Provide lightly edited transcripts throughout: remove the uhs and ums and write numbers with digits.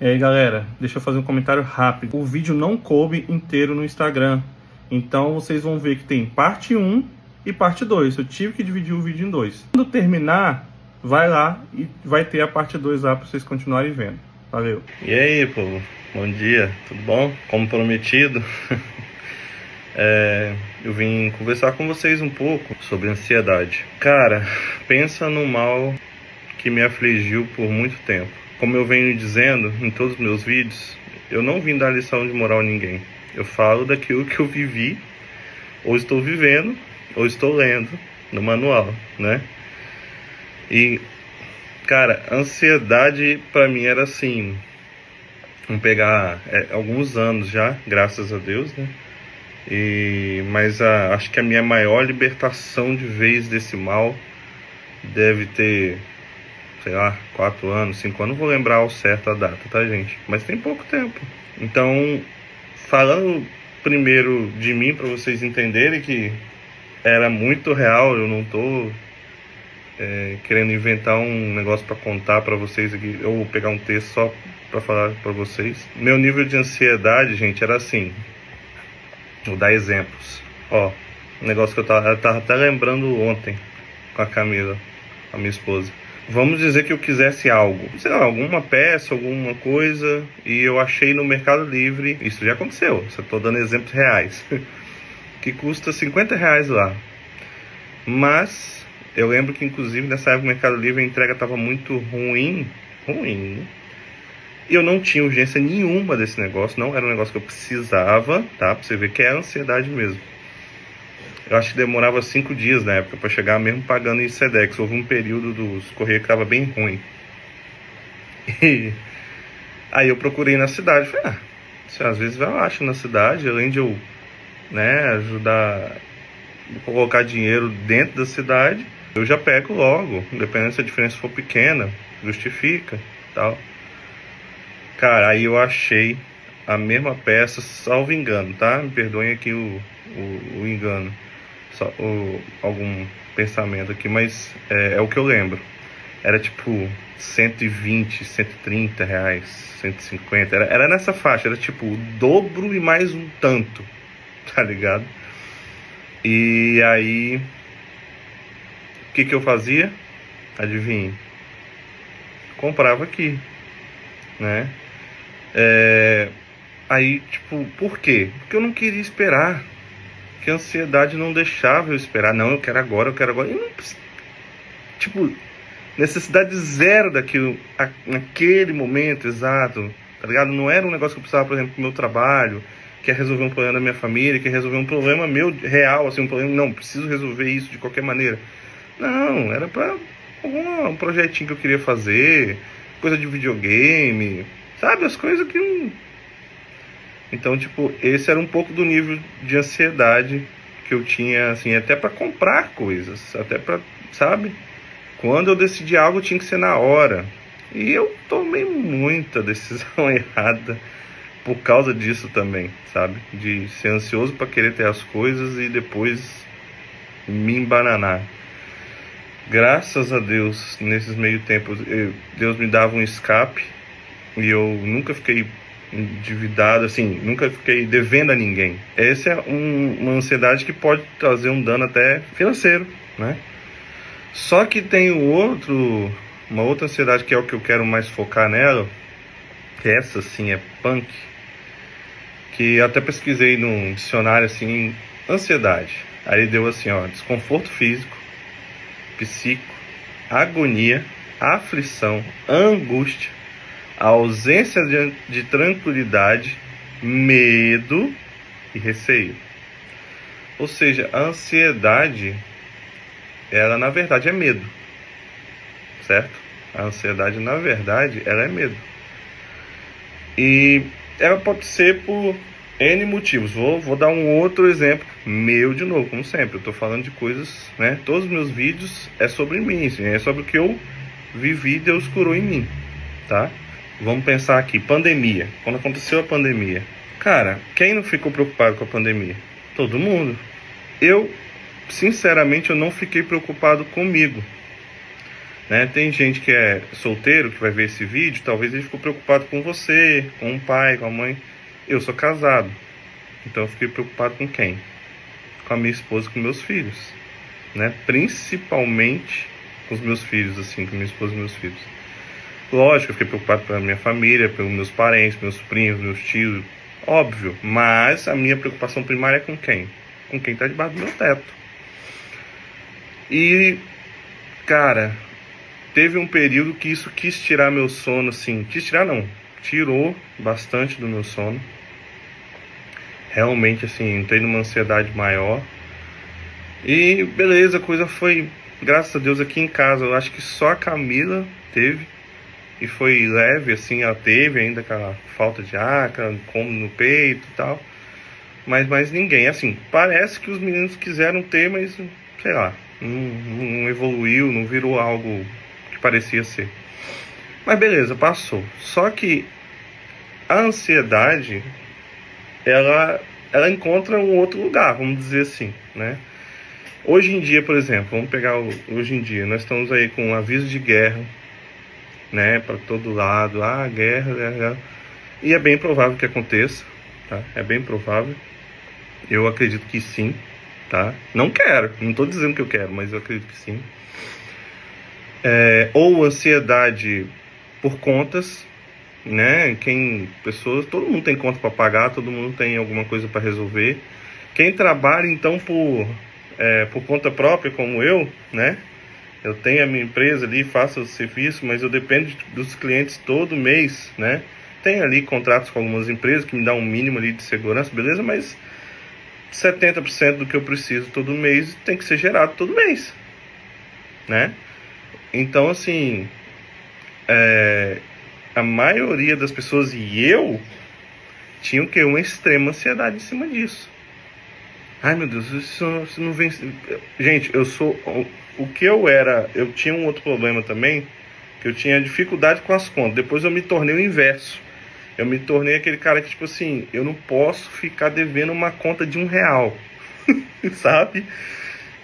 E aí galera, deixa eu fazer um comentário rápido. O vídeo não coube inteiro no Instagram, então vocês vão ver que tem parte 1 e parte 2. Eu tive que dividir o vídeo em dois. Quando terminar, vai lá e vai ter a parte 2 lá para vocês continuarem vendo. Valeu! E aí, povo? Bom dia, tudo bom? Como prometido, eu vim conversar com vocês um pouco sobre ansiedade. Cara, pensa no mal que me afligiu por muito tempo. Como eu venho dizendo em todos os meus vídeos, eu não vim dar lição de moral a ninguém. Eu falo daquilo que eu vivi, ou estou vivendo, ou estou lendo no manual, né? E, cara, ansiedade pra mim era assim, vamos pegar alguns anos já, graças a Deus, né? Mas acho que a minha maior libertação de vez desse mal deve ter, sei lá, 4 anos, 5 anos, não vou lembrar ao certo a data, tá, gente? Mas tem pouco tempo. Então, falando primeiro de mim, para vocês entenderem que era muito real, eu não tô querendo inventar um negócio para contar para vocês aqui, ou pegar um texto só para falar para vocês. Meu nível de ansiedade, gente, era assim. Vou dar exemplos. Ó, um negócio que eu tava até lembrando ontem com a Camila, a minha esposa. Vamos dizer que eu quisesse algo, sei lá, alguma peça, alguma coisa, e eu achei no Mercado Livre, isso já aconteceu, só tô dando exemplos reais, que custa R$50 lá. Mas eu lembro que inclusive nessa época o Mercado Livre a entrega tava muito ruim, e eu não tinha urgência nenhuma desse negócio, não era um negócio que eu precisava, tá? Pra você ver que é ansiedade mesmo. Eu acho que demorava 5 dias na época para chegar, mesmo pagando em Sedex. Houve um período dos Correios que tava bem ruim. E aí eu procurei na cidade. Falei, se às vezes eu acho na cidade, além de eu, ajudar a colocar dinheiro dentro da cidade, eu já pego logo, independente se a diferença for pequena, justifica, tal. Cara, aí eu achei a mesma peça, salvo engano, tá? Me perdoem aqui o engano. Algum pensamento aqui, mas é o que eu lembro. Era tipo 120, 130 reais, 150, era nessa faixa, era tipo o dobro e mais um tanto, tá ligado? E aí, o que eu fazia? Adivinhe? Comprava aqui, né? Aí, tipo, por quê? Porque eu não queria esperar. Que a ansiedade não deixava eu esperar. Não, eu quero agora. E não, tipo, necessidade zero daquilo naquele momento exato, tá ligado? Não era um negócio que eu precisava, por exemplo, pro meu trabalho, quer resolver um problema da minha família, quer resolver um problema meu real, assim, um problema, não, preciso resolver isso de qualquer maneira. Não, era pra um projetinho que eu queria fazer, coisa de videogame, sabe? As coisas que não... Então, tipo, esse era um pouco do nível de ansiedade que eu tinha, assim, até para comprar coisas, até para, sabe? Quando eu decidi algo, tinha que ser na hora. E eu tomei muita decisão errada por causa disso também, sabe? De ser ansioso para querer ter as coisas e depois me embananar. Graças a Deus, nesses meio tempos, Deus me dava um escape e eu nunca fiquei endividado, assim, nunca fiquei devendo a ninguém. Essa é uma ansiedade que pode trazer um dano até financeiro, né? Só que tem uma outra ansiedade que é o que eu quero mais focar nela, que essa sim é punk, que até pesquisei no dicionário assim, ansiedade. Aí deu assim, ó, desconforto físico, psíquico, agonia, aflição, angústia, a ausência de tranquilidade, medo e receio. Ou seja, a ansiedade, ela na verdade é medo, certo? A ansiedade na verdade, ela é medo. E ela pode ser por N motivos. Vou dar um outro exemplo meu de novo, como sempre. Eu tô falando de coisas, né? Todos os meus vídeos é sobre mim, assim, é sobre o que eu vivi, Deus curou em mim, tá? Vamos pensar aqui, pandemia. Quando aconteceu a pandemia, cara, quem não ficou preocupado com a pandemia? Todo mundo. Eu, sinceramente, eu não fiquei preocupado comigo. né? Tem gente que é solteiro, que vai ver esse vídeo, talvez ele ficou preocupado com você, com o pai, com a mãe. Eu sou casado, então eu fiquei preocupado com quem? Com a minha esposa, com meus filhos, né? Principalmente com os meus filhos, assim, com minha esposa e meus filhos. Lógico, eu fiquei preocupado pela minha família, pelos meus parentes, meus primos, meus tios, óbvio. Mas a minha preocupação primária é com quem? Com quem tá debaixo do meu teto. E, cara, teve um período que isso quis tirar meu sono, assim. Quis tirar, não. Tirou bastante do meu sono. Realmente, assim, entrei numa ansiedade maior. E, beleza, a coisa foi, graças a Deus, aqui em casa. Eu acho que só a Camila teve. E foi leve, assim, ela teve ainda aquela falta de ar, aquela incômodo no peito e tal. Mas mais ninguém. Assim, parece que os meninos quiseram ter, mas, sei lá, não evoluiu, não virou algo que parecia ser. Mas beleza, passou. Só que a ansiedade, ela encontra um outro lugar, vamos dizer assim, né? Hoje em dia, por exemplo, vamos pegar hoje em dia, nós estamos aí com um aviso de guerra, né, para todo lado, guerra, e é bem provável que aconteça, tá? É bem provável. Eu acredito que sim, tá? Não quero, não estou dizendo que eu quero, mas eu acredito que sim. Ou ansiedade por contas, né? Todo mundo tem conta para pagar, todo mundo tem alguma coisa para resolver. Quem trabalha então por conta própria, como eu, né? Eu tenho a minha empresa ali, faço o serviço, mas eu dependo dos clientes todo mês, né? Tenho ali contratos com algumas empresas que me dão um mínimo ali de segurança, beleza? Mas 70% do que eu preciso todo mês tem que ser gerado todo mês, né? Então, assim, a maioria das pessoas e eu tinham que uma extrema ansiedade em cima disso. Ai, meu Deus, isso não vem... Gente, o que eu era... Eu tinha um outro problema também, que eu tinha dificuldade com as contas. Depois eu me tornei o inverso. Eu me tornei aquele cara que, tipo assim, eu não posso ficar devendo uma conta de R$1, sabe?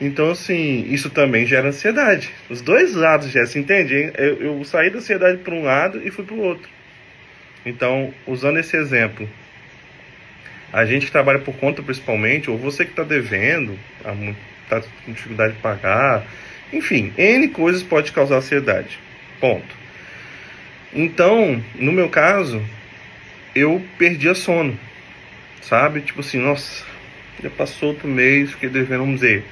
Então, assim, isso também gera ansiedade. Os dois lados geram, você entende? Eu saí da ansiedade para um lado e fui para o outro. Então, usando esse exemplo, a gente que trabalha por conta principalmente, ou você que está devendo, está com dificuldade de pagar, enfim, N coisas pode causar ansiedade. Ponto. Então, no meu caso, eu perdia sono, sabe? Tipo assim, nossa, já passou outro mês, fiquei devendo, vamos dizer,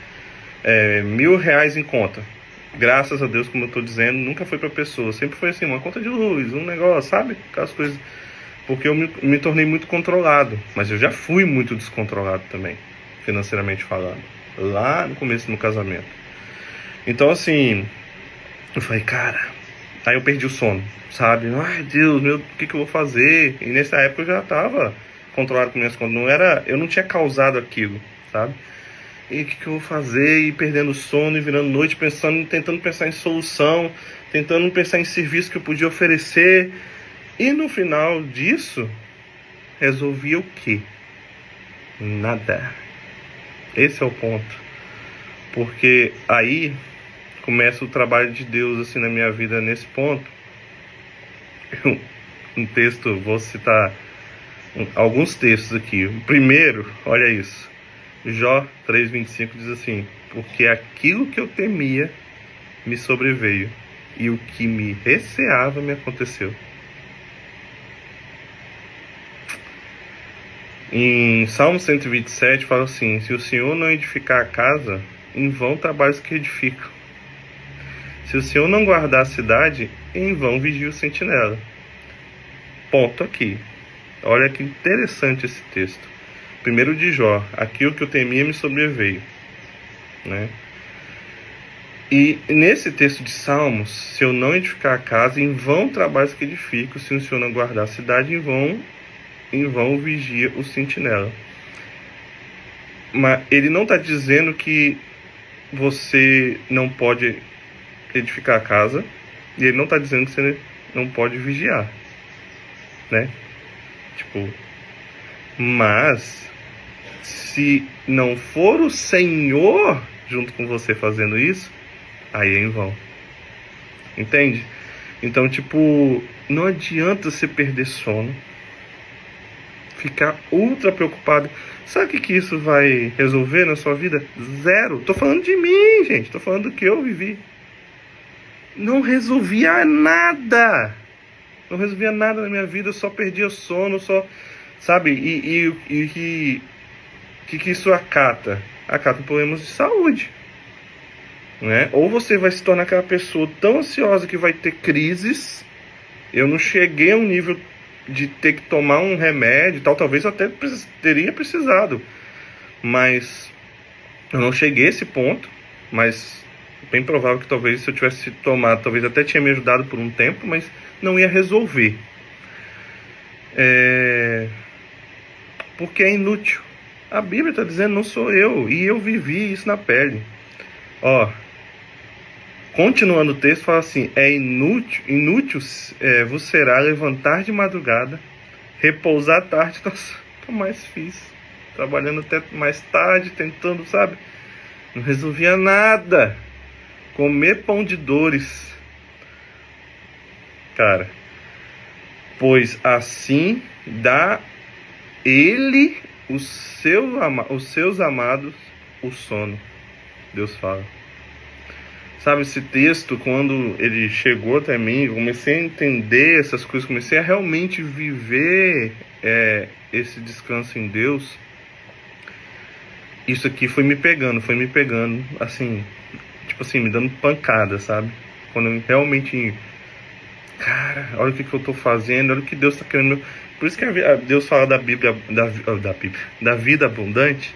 R$1.000 em conta. Graças a Deus, como eu tô dizendo, nunca foi pra pessoa, sempre foi assim, uma conta de luz, um negócio, sabe? Aquelas coisas, porque eu me tornei muito controlado, mas eu já fui muito descontrolado também, financeiramente falando, lá no começo do meu casamento. Então, assim, eu falei, cara, aí eu perdi o sono, sabe? Ai, Deus, o que eu vou fazer? E nessa época eu já tava controlado com minhas contas, eu não tinha causado aquilo, sabe? E o que eu vou fazer? E perdendo o sono e virando noite, tentando pensar em solução, tentando pensar em serviço que eu podia oferecer. E no final disso, resolvi o quê? Nada. Esse é o ponto. Porque aí começa o trabalho de Deus assim na minha vida nesse ponto. Um texto, vou citar alguns textos aqui. O primeiro, olha isso. Jó 3,25 diz assim: porque aquilo que eu temia me sobreveio, e o que me receava me aconteceu. Em Salmo 127 fala assim: se o Senhor não edificar a casa, em vão trabalhos que edificam. Se o Senhor não guardar a cidade, em vão vigia o sentinela. Ponto aqui. Olha que interessante esse texto. Primeiro de Jó, aquilo que eu temia me sobreveio, né? E nesse texto de Salmos, se eu não edificar a casa, em vão trabalhos que edifico, se o Senhor não guardar a cidade, em vão vigia o sentinela. Mas ele não está dizendo que você não pode edificar a casa, e ele não está dizendo que você não pode vigiar, né? Tipo, mas se não for o Senhor junto com você fazendo isso, aí é em vão. entende? Então, tipo, não adianta você perder sono, ficar ultra preocupado. Sabe o que isso vai resolver na sua vida? Zero. Tô falando de mim, gente. Tô falando do que eu vivi. Não resolvia nada. Não resolvia nada na minha vida. Eu só perdia sono, só... Sabe? E que isso acata? Acata problemas de saúde. Né? Ou você vai se tornar aquela pessoa tão ansiosa que vai ter crises. Eu não cheguei a um nível de ter que tomar um remédio e tal, talvez eu até teria precisado, mas eu não cheguei a esse ponto, mas bem provável que talvez se eu tivesse tomado, talvez até tinha me ajudado por um tempo, mas não ia resolver. Porque é inútil. A Bíblia está dizendo, não sou eu, e eu vivi isso na pele. Ó, continuando o texto, fala assim: é inútil vos será levantar de madrugada, repousar à tarde. Nossa, o que eu mais fiz? Trabalhando até mais tarde, tentando, sabe? Não resolvia nada. Comer pão de dores. Cara, pois assim dá ele, os seus amados, o sono. Deus fala. Sabe, esse texto, quando ele chegou até mim, eu comecei a entender essas coisas, comecei a realmente viver esse descanso em Deus. Isso aqui foi me pegando, assim, tipo assim, me dando pancada, sabe? Quando eu realmente, cara, olha o que eu tô fazendo, olha o que Deus tá querendo. Por isso que Deus fala da Bíblia, da vida abundante.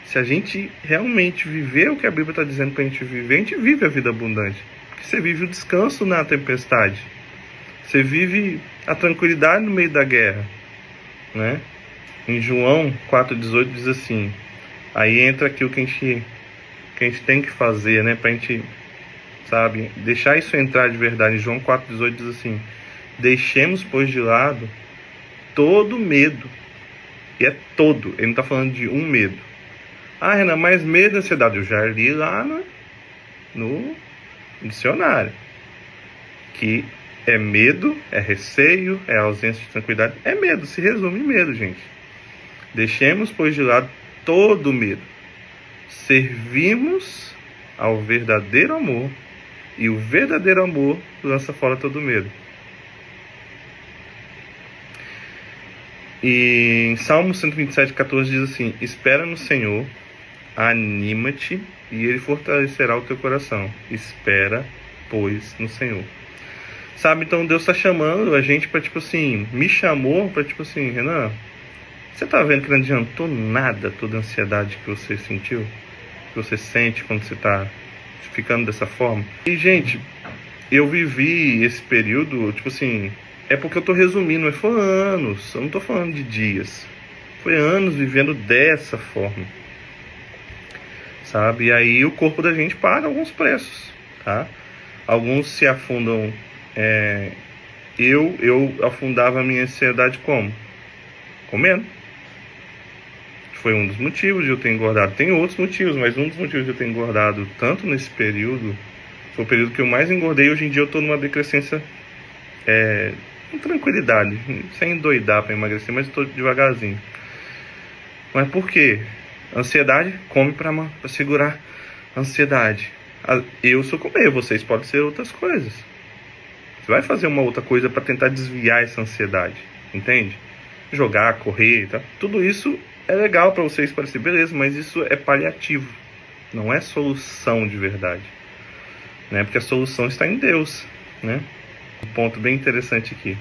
Se a gente realmente viver o que a Bíblia está dizendo para a gente viver, a gente vive a vida abundante. Porque você vive o descanso na tempestade. Você vive a tranquilidade no meio da guerra. Né? Em João 4,18 diz assim. Aí entra aquilo que a gente tem que fazer, né? Para a gente, sabe, deixar isso entrar de verdade. Em João 4,18 diz assim: deixemos, pois, de lado todo medo. E é todo. Ele não está falando de um medo. Ah, Renan, mas medo e ansiedade, eu já li lá no dicionário. Que é medo, é receio, é ausência de tranquilidade. É medo, se resume em medo, gente. Deixemos, pois, de lado todo medo. Servimos ao verdadeiro amor. E o verdadeiro amor lança fora todo medo. E em Salmo 127,14 diz assim: espera no Senhor, anima-te, e Ele fortalecerá o teu coração. Espera, pois, no Senhor. Sabe, então Deus está chamando a gente para, tipo assim, me chamou para, tipo assim, Renan, você tá vendo que não adiantou nada toda a ansiedade que você sentiu? Que você sente quando você tá ficando dessa forma? E, gente, eu vivi esse período, tipo assim, é porque eu tô resumindo, mas foi anos, eu não tô falando de dias. Foi anos vivendo dessa forma. Sabe? E aí o corpo da gente paga alguns preços, tá? Alguns se afundam. Eu afundava a minha ansiedade como? Comendo. Foi um dos motivos de eu ter engordado. Tem outros motivos, mas um dos motivos de eu ter engordado tanto nesse período, foi o período que eu mais engordei. Hoje em dia eu tô numa decrescência com tranquilidade, sem endoidar para emagrecer, mas eu tô devagarzinho. Mas por quê? Ansiedade, come para segurar a ansiedade. Eu sou comer, vocês podem ser outras coisas. Você vai fazer uma outra coisa para tentar desviar essa ansiedade, entende? Jogar, correr, tá? Tudo isso é legal para vocês parecer, beleza, mas isso é paliativo, não é solução de verdade, né? Porque a solução está em Deus, né? Um ponto bem interessante aqui.